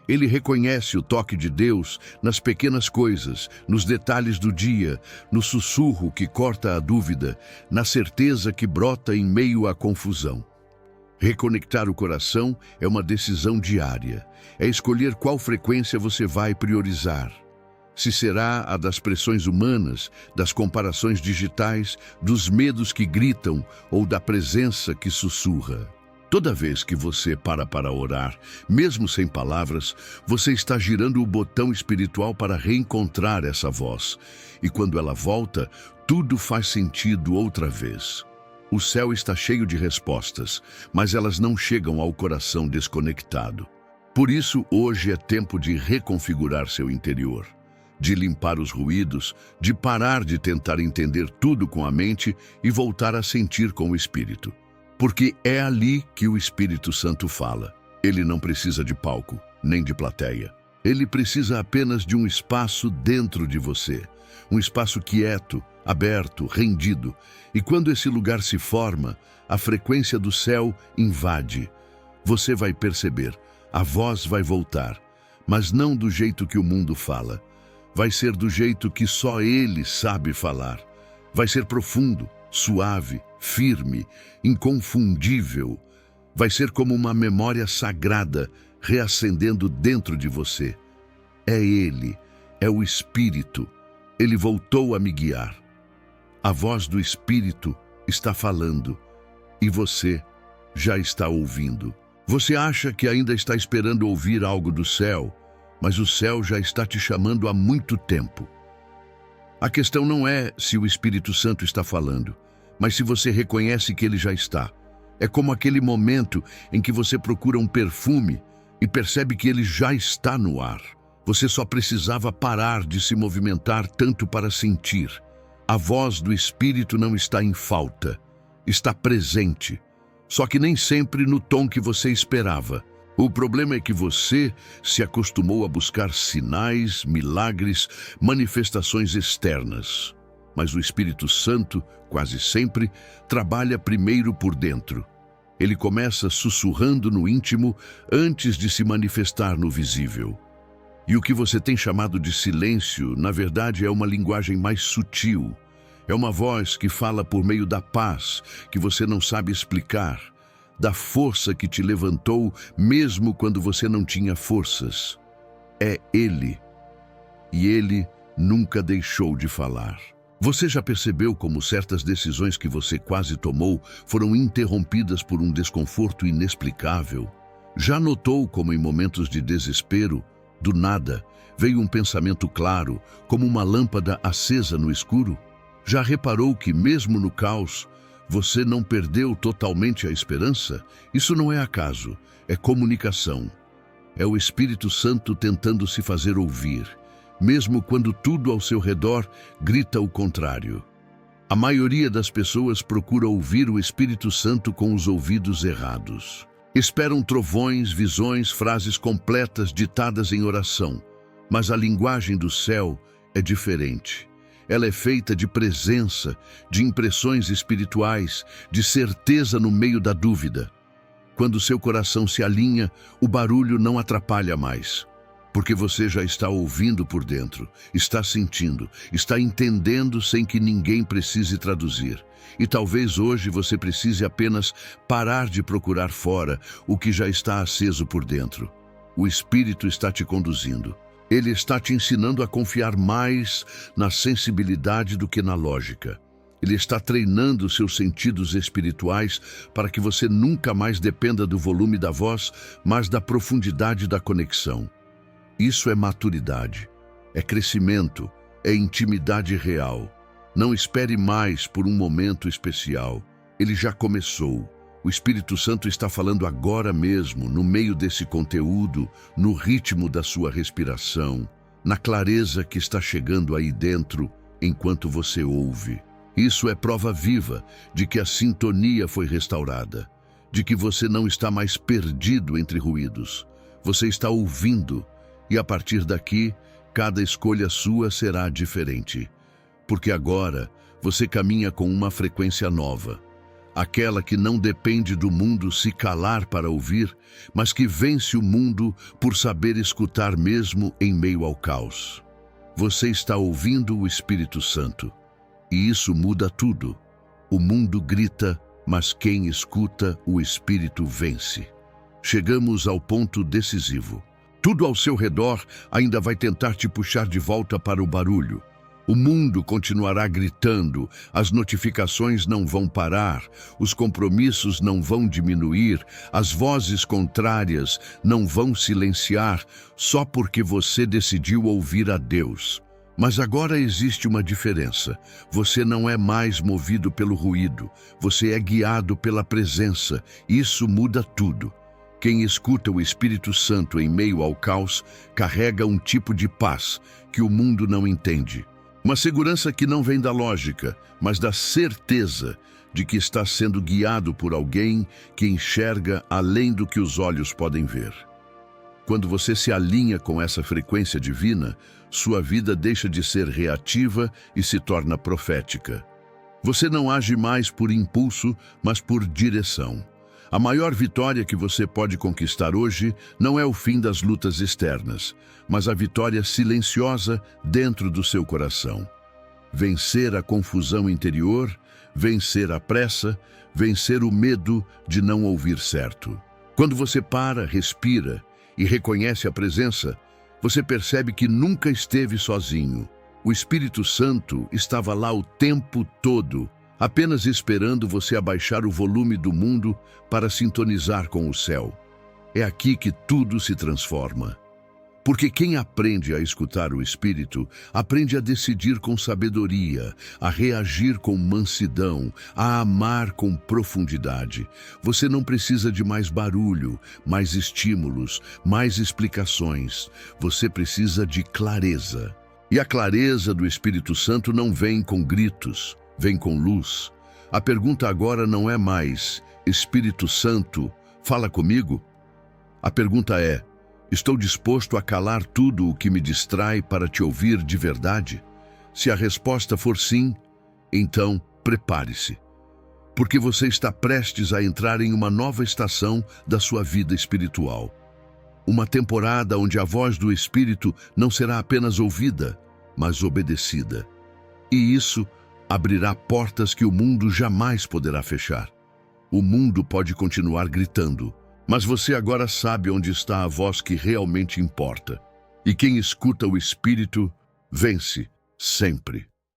Ele reconhece o toque de Deus nas pequenas coisas, nos detalhes do dia, no sussurro que corta a dúvida, na certeza que brota em meio à confusão. Reconectar o coração é uma decisão diária. É escolher qual frequência você vai priorizar. Se será a das pressões humanas, das comparações digitais, dos medos que gritam ou da presença que sussurra. Toda vez que você para orar, mesmo sem palavras, você está girando o botão espiritual para reencontrar essa voz. E quando ela volta, tudo faz sentido outra vez. O céu está cheio de respostas, mas elas não chegam ao coração desconectado. Por isso, hoje é tempo de reconfigurar seu interior, de limpar os ruídos, de parar de tentar entender tudo com a mente e voltar a sentir com o espírito. Porque é ali que o Espírito Santo fala. Ele não precisa de palco, nem de plateia. Ele precisa apenas de um espaço dentro de você. Um espaço quieto, aberto, rendido. E quando esse lugar se forma, a frequência do céu invade. Você vai perceber, a voz vai voltar, mas não do jeito que o mundo fala. Vai ser do jeito que só ele sabe falar. Vai ser profundo, suave, firme, inconfundível. Vai ser como uma memória sagrada reacendendo dentro de você. É Ele, é o Espírito. Ele voltou a me guiar. A voz do Espírito está falando e você já está ouvindo. Você acha que ainda está esperando ouvir algo do céu, mas o céu já está te chamando há muito tempo. A questão não é se o Espírito Santo está falando, mas se você reconhece que ele já está. É como aquele momento em que você procura um perfume e percebe que ele já está no ar. Você só precisava parar de se movimentar tanto para sentir. A voz do Espírito não está em falta, está presente. Só que nem sempre no tom que você esperava. O problema é que você se acostumou a buscar sinais, milagres, manifestações externas. Mas o Espírito Santo, quase sempre, trabalha primeiro por dentro. Ele começa sussurrando no íntimo antes de se manifestar no visível. E o que você tem chamado de silêncio, na verdade, é uma linguagem mais sutil. É uma voz que fala por meio da paz, que você não sabe explicar, da força que te levantou mesmo quando você não tinha forças. É Ele. E Ele nunca deixou de falar. Você já percebeu como certas decisões que você quase tomou foram interrompidas por um desconforto inexplicável? Já notou como em momentos de desespero, do nada, veio um pensamento claro, como uma lâmpada acesa no escuro? Já reparou que mesmo no caos, você não perdeu totalmente a esperança? Isso não é acaso, é comunicação. É o Espírito Santo tentando se fazer ouvir, mesmo quando tudo ao seu redor grita o contrário. A maioria das pessoas procura ouvir o Espírito Santo com os ouvidos errados. Esperam trovões, visões, frases completas ditadas em oração, mas a linguagem do céu é diferente. Ela é feita de presença, de impressões espirituais, de certeza no meio da dúvida. Quando seu coração se alinha, o barulho não atrapalha mais. Porque você já está ouvindo por dentro, está sentindo, está entendendo sem que ninguém precise traduzir. E talvez hoje você precise apenas parar de procurar fora o que já está aceso por dentro. O Espírito está te conduzindo. Ele está te ensinando a confiar mais na sensibilidade do que na lógica. Ele está treinando seus sentidos espirituais para que você nunca mais dependa do volume da voz, mas da profundidade da conexão. Isso é maturidade, é crescimento, é intimidade real. Não espere mais por um momento especial. Ele já começou. O Espírito Santo está falando agora mesmo, no meio desse conteúdo, no ritmo da sua respiração, na clareza que está chegando aí dentro enquanto você ouve. Isso é prova viva de que a sintonia foi restaurada, de que você não está mais perdido entre ruídos. Você está ouvindo, e a partir daqui, cada escolha sua será diferente. Porque agora você caminha com uma frequência nova, aquela que não depende do mundo se calar para ouvir, mas que vence o mundo por saber escutar mesmo em meio ao caos. Você está ouvindo o Espírito Santo, e isso muda tudo. O mundo grita, mas quem escuta o Espírito vence. Chegamos ao ponto decisivo. Tudo ao seu redor ainda vai tentar te puxar de volta para o barulho. O mundo continuará gritando, as notificações não vão parar, os compromissos não vão diminuir, as vozes contrárias não vão silenciar, só porque você decidiu ouvir a Deus. Mas agora existe uma diferença. Você não é mais movido pelo ruído, você é guiado pela presença. Isso muda tudo. Quem escuta o Espírito Santo em meio ao caos carrega um tipo de paz que o mundo não entende. Uma segurança que não vem da lógica, mas da certeza de que está sendo guiado por alguém que enxerga além do que os olhos podem ver. Quando você se alinha com essa frequência divina, sua vida deixa de ser reativa e se torna profética. Você não age mais por impulso, mas por direção. A maior vitória que você pode conquistar hoje não é o fim das lutas externas, mas a vitória silenciosa dentro do seu coração. Vencer a confusão interior, vencer a pressa, vencer o medo de não ouvir certo. Quando você para, respira e reconhece a presença, você percebe que nunca esteve sozinho. O Espírito Santo estava lá o tempo todo, apenas esperando você abaixar o volume do mundo para sintonizar com o céu. É aqui que tudo se transforma. Porque quem aprende a escutar o Espírito, aprende a decidir com sabedoria, a reagir com mansidão, a amar com profundidade. Você não precisa de mais barulho, mais estímulos, mais explicações. Você precisa de clareza. E a clareza do Espírito Santo não vem com gritos, vem com luz. A pergunta agora não é mais, Espírito Santo, fala comigo? A pergunta é, estou disposto a calar tudo o que me distrai para te ouvir de verdade? Se a resposta for sim, então prepare-se. Porque você está prestes a entrar em uma nova estação da sua vida espiritual. Uma temporada onde a voz do Espírito não será apenas ouvida, mas obedecida. E isso abrirá portas que o mundo jamais poderá fechar. O mundo pode continuar gritando, mas você agora sabe onde está a voz que realmente importa. E quem escuta o Espírito, vence sempre.